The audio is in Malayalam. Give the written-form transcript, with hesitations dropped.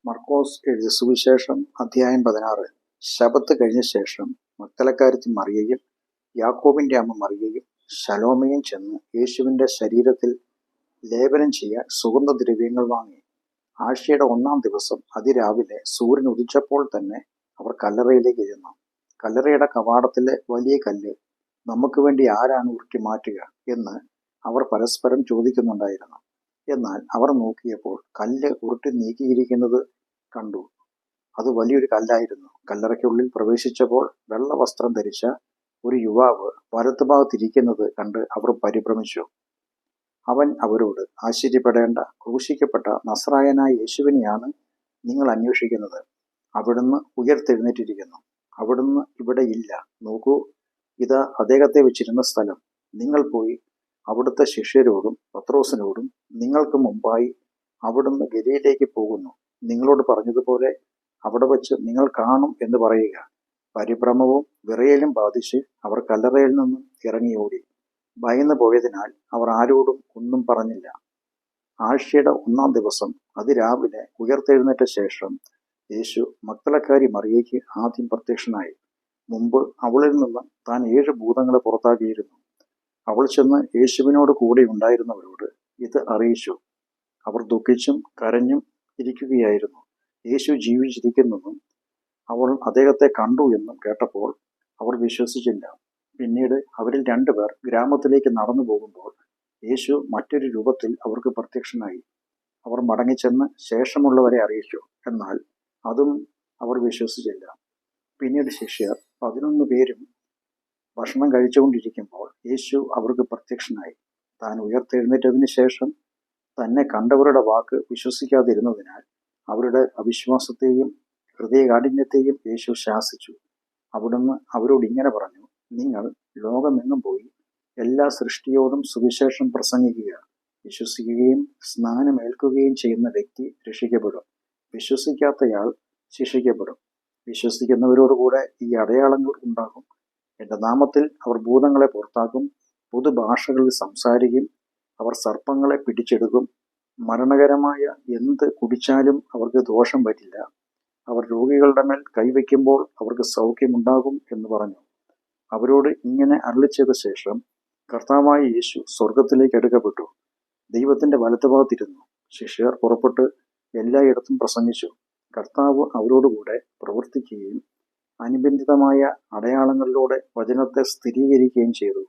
മർക്കോസ് എഴുതിയ സുവിശേഷം അധ്യായം 16. ശബത്ത് കഴിഞ്ഞ ശേഷം മഗ്ദലക്കാരത്തി മറിയയും യാക്കോബിന്റെ അമ്മ മറിയയും ശലോമയും ചെന്ന് യേശുവിന്റെ ശരീരത്തിൽ ലേപനം ചെയ്യാൻ സുഗന്ധദ്രവ്യങ്ങൾ വാങ്ങി. ആഴ്ചയുടെ 1-ാം ദിവസം അതിരാവിലെ സൂര്യൻ ഉദിച്ചപ്പോൾ തന്നെ അവർ കല്ലറയിലേക്ക് ചെന്നു. കല്ലറയുടെ കവാടത്തിലെ വലിയ കല്ല് നമുക്ക് വേണ്ടി ആരാണ് ഉരുട്ടി മാറ്റുക എന്ന് അവർ പരസ്പരം ചോദിക്കുന്നുണ്ടായിരുന്നു. എന്നാൽ അവർ നോക്കിയപ്പോൾ കല്ല് ഉരുട്ടി നീക്കിയിരിക്കുന്നത് കണ്ടു. അത് വലിയൊരു കല്ലായിരുന്നു. കല്ലറയ്ക്കുള്ളിൽ പ്രവേശിച്ചപ്പോൾ വെള്ള വസ്ത്രം ധരിച്ച ഒരു യുവാവ് വലത്തുഭാഗത്തിരിക്കുന്നത് കണ്ട് അവർ പരിഭ്രമിച്ചു. അവൻ അവരോട്, ആശ്ചര്യപ്പെടേണ്ട, ക്രൂശിക്കപ്പെട്ട നസ്രായനായ യേശുവിനെയാണ് നിങ്ങൾ അന്വേഷിക്കുന്നത്. അവിടുന്ന് ഉയർത്തെഴുന്നേറ്റിരിക്കുന്നു. അവിടുന്ന് ഇവിടെ ഇല്ല. നോക്കൂ, ഇതാ അദ്ദേഹത്തെ വെച്ചിരുന്ന സ്ഥലം. നിങ്ങൾ പോയി അവിടുത്തെ ശിഷ്യരോടും പത്രോസിനോടും, നിങ്ങൾക്ക് മുമ്പായി അവിടുന്ന് ഗലീലയിലേക്ക് പോകുന്നു, നിങ്ങളോട് പറഞ്ഞതുപോലെ അവിടെ വച്ച് നിങ്ങൾ കാണും എന്ന് പറയുക. പരിഭ്രമവും വിറയലും ബാധിച്ച് അവർ കല്ലറയിൽ നിന്നും ഇറങ്ങി ഓടി. ഭയന്നു പോയതിനാൽ അവർ ആരോടും ഒന്നും പറഞ്ഞില്ല. ആഴ്ചയുടെ 1-ാം ദിവസം അതിരാവിലെ ഉയർത്തെഴുന്നേറ്റ ശേഷം യേശു മഗ്ദലക്കാരി മറിയയ്ക്ക് ആദ്യം പ്രത്യക്ഷനായി. മുമ്പ് അവളിൽ നിന്ന് താൻ 7 ഭൂതങ്ങളെ പുറത്താക്കിയിരുന്നു. അവൾ ചെന്ന് യേശുവിനോട് കൂടെ ഉണ്ടായിരുന്നവരോട് ഇത് അറിയിച്ചു. അവർ ദുഃഖിച്ചും കരഞ്ഞും ഇരിക്കുകയായിരുന്നു. യേശു ജീവിച്ചിരിക്കുന്നെന്നും അവൾ അദ്ദേഹത്തെ കണ്ടു എന്നും കേട്ടപ്പോൾ അവർ വിശ്വസിച്ചില്ല. പിന്നീട് അവരിൽ 2 പേർ ഗ്രാമത്തിലേക്ക് നടന്നു പോകുമ്പോൾ യേശു മറ്റൊരു രൂപത്തിൽ അവർക്ക് പ്രത്യക്ഷനായി. അവർ മടങ്ങിച്ചെന്ന് ശേഷമുള്ളവരെ അറിയിച്ചു. എന്നാൽ അതും അവർ വിശ്വസിച്ചില്ല. പിന്നീട് ശിഷ്യർ 11 പേരും ഭക്ഷണം കഴിച്ചുകൊണ്ടിരിക്കുമ്പോൾ യേശു അവർക്ക് പ്രത്യക്ഷനായി. താൻ ഉയർത്തെഴുന്നേറ്റതിന് ശേഷം തന്നെ കണ്ടവരുടെ വാക്ക് വിശ്വസിക്കാതിരുന്നതിനാൽ അവരുടെ അവിശ്വാസത്തെയും ഹൃദയകാഠിന്യത്തെയും യേശു ശാസിച്ചു. അവിടുന്ന് അവരോട് ഇങ്ങനെ പറഞ്ഞു, നിങ്ങൾ ലോകമെങ്ങും പോയി എല്ലാ സൃഷ്ടിയോടും സുവിശേഷം പ്രസംഗിക്കുക. വിശ്വസിക്കുകയും സ്നാനമേൽക്കുകയും ചെയ്യുന്ന വ്യക്തി രക്ഷിക്കപ്പെടും. വിശ്വസിക്കാത്തയാൾ ശിക്ഷിക്കപ്പെടും. വിശ്വസിക്കുന്നവരോടുകൂടെ ഈ അടയാളങ്ങൾ ഉണ്ടാകും. എൻ്റെ നാമത്തിൽ അവർ ഭൂതങ്ങളെ പുറത്താക്കും, പുതുഭാഷകളിൽ സംസാരിക്കും, അവർ സർപ്പങ്ങളെ പിടിച്ചെടുക്കും, മരണകരമായ എന്ത് കുടിച്ചാലും അവർക്ക് ദോഷം വരില്ല, അവർ രോഗികളുടെ മേൽ കൈവയ്ക്കുമ്പോൾ അവർക്ക് സൗഖ്യമുണ്ടാകും എന്ന് പറഞ്ഞു. അവരോട് ഇങ്ങനെ അരുളിച്ചെയ്ത ശേഷം കർത്താവായ യേശു സ്വർഗത്തിലേക്ക് എടുക്കപ്പെട്ടു. ദൈവത്തിന്റെ വലത്തുഭാഗത്തിരുന്നു. ശിഷ്യർ പുറപ്പെട്ട് എല്ലായിടത്തും പ്രസംഗിച്ചു. കർത്താവ് അവരോടുകൂടെ പ്രവർത്തിക്കുകയും അനുബന്ധിതമായ അടയാളങ്ങളിലൂടെ വചനത്തെ സ്ഥിരീകരിക്കുകയും ചെയ്തു.